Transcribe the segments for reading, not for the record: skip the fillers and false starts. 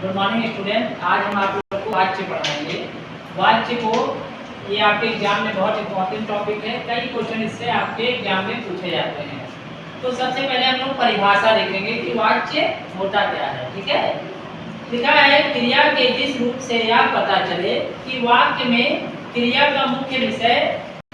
Good morning student. आज हम आप लोगों को वाच्य पढ़ाएंगे। वाच्य को ये आपके एग्जाम में बहुत इंपॉर्टेंट टॉपिक है। कई क्वेश्चन इससे आपके एग्जाम में पूछे जाते हैं। तो सबसे पहले हम लोग परिभाषा देखेंगे कि वाच्य होता क्या है। ठीक है, लिखा है क्रिया के जिस रूप से यह पता चले कि वाक्य में क्रिया का मुख्य विषय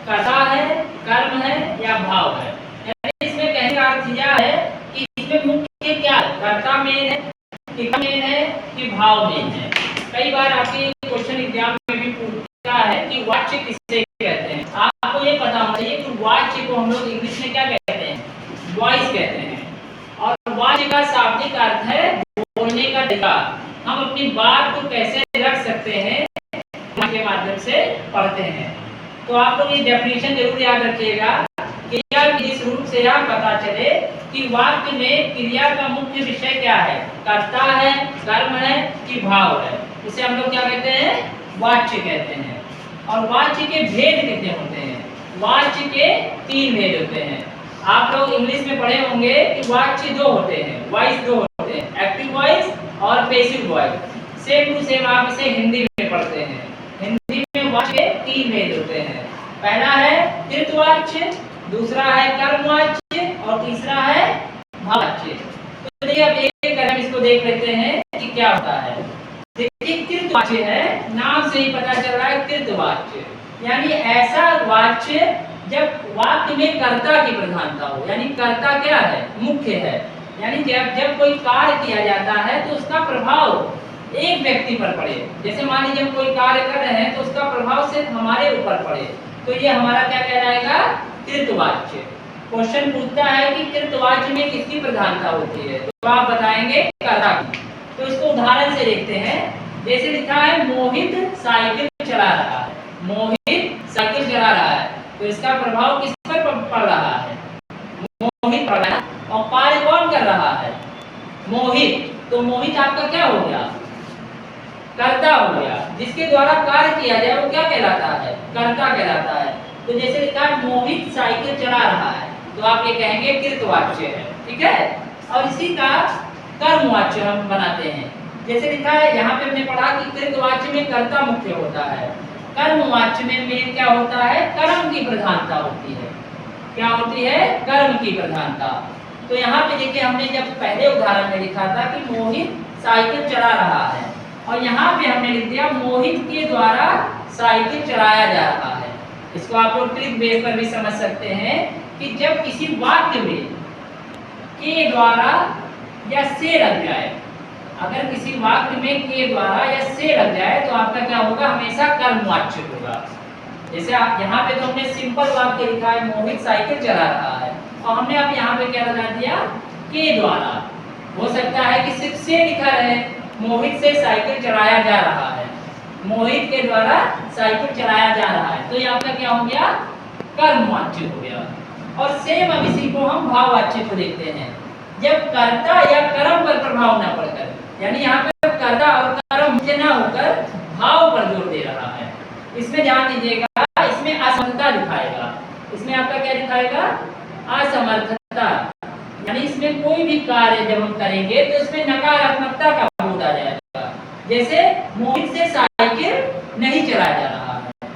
कर्ता है, कर्म है या भाव है। यानी इसमें कहने का अर्थ यह है कि इसमें मुख्य क्या है, कर्ता मेन है, क्रिया मेन है कि भाव मेन है। कई बार आपके क्वेश्चन एग्जाम में भी पूछता है कि वाच्य किसे कहते हैं। आपको ये पता होना चाहिए कि वाच्य को हम लोग इंग्लिश में क्या कहते हैं, वॉइस कहते हैं। और वाच्य का शाब्दिक अर्थ है बोलने का तरीका। हम अपनी बात को कैसे रख सकते हैं के माध्यम से पढ़ते हैं। तो आप लोग ये डेफिनेशन जरूर याद रखिएगा। क्रिया के जिस रूप से यह पता चले कि वाक्य में क्रिया का मुख्य विषय क्या है, कर्ता है, कर्म है कि भाव है, उसे हम लोग क्या कहते हैं, वाच्य कहते हैं। और वाच्य के भेद कितने होते हैं? वाच्य के 3 भेद होते हैं। आप लोग इंग्लिश में पढ़े होंगे कि वाच्य 2 होते हैं, वॉइस 2 होते हैं, एक्टिव वॉइस और passive voice. Same to same आप इसे हिंदी में पढ़ते हैं। हिंदी में वाच्य के 3 भेद होते हैं। पहला है कृतवाच्य, दूसरा है कर्मवाच्य और तीसरा है भाववाच्य। तो देखिए अब एक एक करके इसको देख लेते हैं कि क्या होता है। देखिए कृतवाच्य है, नाम से ही पता चल रहा है कृतवाच्य, यानी ऐसा वाच्य जब वाक्य में कर्ता की प्रधानता हो, यानी कर्ता क्या है, मुख्य है। यानी जब कोई कार्य किया जाता है तो उसका प्रभाव एक व्यक्ति पर पड़े। जैसे मान लीजिए हम कोई कार्य कर रहे हैं तो उसका प्रभाव सिर्फ हमारे ऊपर पड़े, तो ये हमारा क्या कहलाएगा, कृतवाच्य। क्वेश्चन पूछता है कि कृतवाच्य में किसकी प्रधानता होती है, तो आप बताएंगे कर्ता की। तो इसको उदाहरण से देखते हैं। जैसे लिखा है मोहित साइकिल चला रहा है, मोहित साइकिल चला रहा है, तो इसका प्रभाव किस पर पड़ रहा है, मोहित पड़ रहा है। और कार्य कौन कर रहा है, मोहित। तो मोहित आपका क्या हो गया, कर्ता हो गया। जिसके द्वारा कार्य किया जाए वो क्या कहलाता है, कर्ता कहलाता है। तो जैसे लिखा है मोहित साइकिल चला रहा है, तो आप ये कहेंगे कृतवाच्य है। ठीक है, और इसी का कर्मवाच्य हम बनाते हैं। जैसे लिखा है यहाँ पे हमने पढ़ा कि कृतवाच्य में कर्ता मुख्य होता है, कर्मवाच्य में मेन क्या होता है, कर्म की प्रधानता होती है। क्या होती है, कर्म की प्रधानता। तो यहाँ पे देखिए हमने जब पहले उदाहरण में लिखा था कि मोहित साइकिल चला रहा है, और यहाँ पे हमने लिख दिया मोहित के द्वारा साइकिल चलाया जा रहा है। इसको आप लोग ट्रिक बेस पर भी समझ सकते हैं कि जब किसी वाक्य में के द्वारा या से लग जाए, अगर किसी वाक्य में के द्वारा या से लग जाए तो आपका क्या होगा, हमेशा कर्मवाच्य होगा। जैसे आप यहाँ पे तो हमने सिंपल वाक्य लिखा है मोहित साइकिल चला रहा है, और हमने अब यहाँ पे क्या लगा दिया, के द्वारा। हो सकता है कि सिर्फ से लिखा रहे, मोहित से साइकिल चलाया जा रहा है, मोहित के द्वारा साइकिल चलाया जा रहा है, तो ये आपका क्या हो गया, कर्मवाच्य हो गया। और सेम अब इसी को हम भाववाच्य को देखते हैं। जब कर्ता या कर्म पर प्रभाव न पड़कर, यानी यहाँ पर कर्ता और कर्म मुख्य ना होकर भाव पर जोर दे रहा है। इसमें ध्यान दीजिएगा, इसमें असमर्थता दिखाएगा। इसमें आपका क्या दिखाएगा, असमर्थता। यानी इसमें कोई भी कार्य जब हम करेंगे तो इसमें नकारात्मकता का बोध आ जाएगा। जैसे मोहित से साइकिल नहीं चलाया जा रहा है,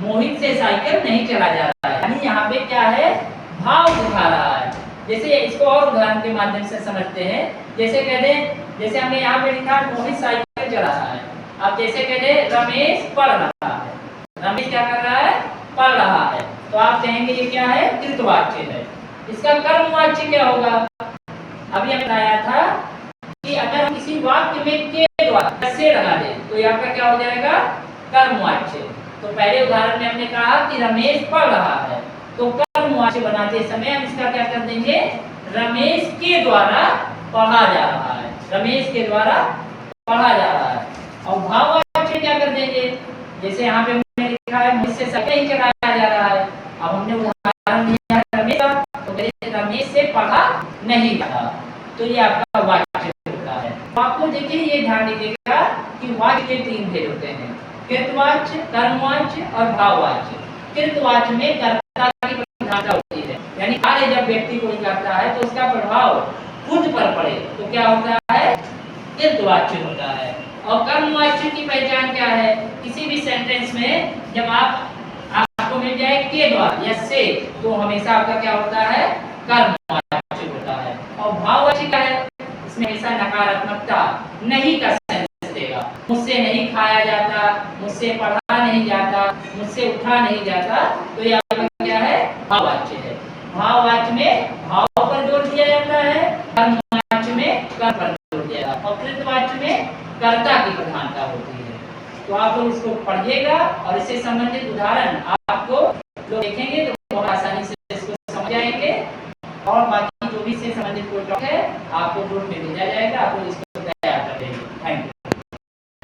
मोहित से साइकिल नहीं चलाया जा रहा है, यानी यहाँ पे क्या है, भाव दिखा रहा है। जैसे इसको और उदाहरण के माध्यम से समझते हैं। जैसे कह दें, जैसे हमने यहाँ पे लिखा मोहित साइकिल चला रहा है, अब जैसे कह दें रमेश पढ़ रहा है, रमेश क्या कर रहा है, पढ़ रहा है, तो आप कहेंगे ये क्या है, कृतवाच्य है। इसका कर्मवाच्य क्या होगा, अभी हमने बताया था कि अगर हम किसी वाक्य में के द्वारा से लगा दें तो ये आपका क्या हो जाएगा, कर्मवाच्य। तो पहले उदाहरण में हमने कहा कि रमेश पढ़ रहा है, तो कर्मवाच्य बनाते समय हम इसका क्या कर देंगे, रमेश के द्वारा पढ़ा जा रहा है, रमेश के द्वारा पढ़ा जा रहा है। और भाववाच्य क्या कर देंगे, जैसे यहाँ पे हमने लिखा है मोहित से साइकिल नहीं चलाया जा रहा है, अब हमने उदाहरण दिया है रमेश का, तो रमेश से पढ़ा नहीं था, तो ये आपका वाच्य होता है। तो आपको देखिए ये ध्यान दीजिएगा कि वाच्य के 3 भेद होते हैं, कृतवाच्य, कर्मवाच्य और भाववाच्य। कृतवाच्य में कर्ता की प्रधानता होती है, यानी कार्य जब व्यक्ति कोई करता है तो उसका प्रभाव खुद पर पड़े, तो क्या होता है, कृतवाच्य होता है। और कर्मवाच्य की पहचान क्या है? किसी भी सेंटेंस में जब आपको मिल जाए के द्वारा या से, तो हमेशा आपका क्या होता है? कर्मवाच्य होता है। और भाववाच्य क्या है? इसमें हमेशा नकारात्मकता, नहीं का सेंस देगा। मुझसे नहीं खाया जाता, मुझसे पढ़ा नहीं जाता, मुझसे उठा नहीं जाता, तो ये आपका क्या है? भाववाच्य है। भाववाच्य में भाव पर जोर दिया जाता है, कर्मवाच्य में कर्म पर जोर दिया जाता है, और कृतवाच्य में कर्ता की प्रधानता होती है। तो आप लोग इसको पढ़िएगा और इससे संबंधित उदाहरण आपको लोग देखेंगे तो बहुत आसानी से इसको समझ जाएंगे। और बाकी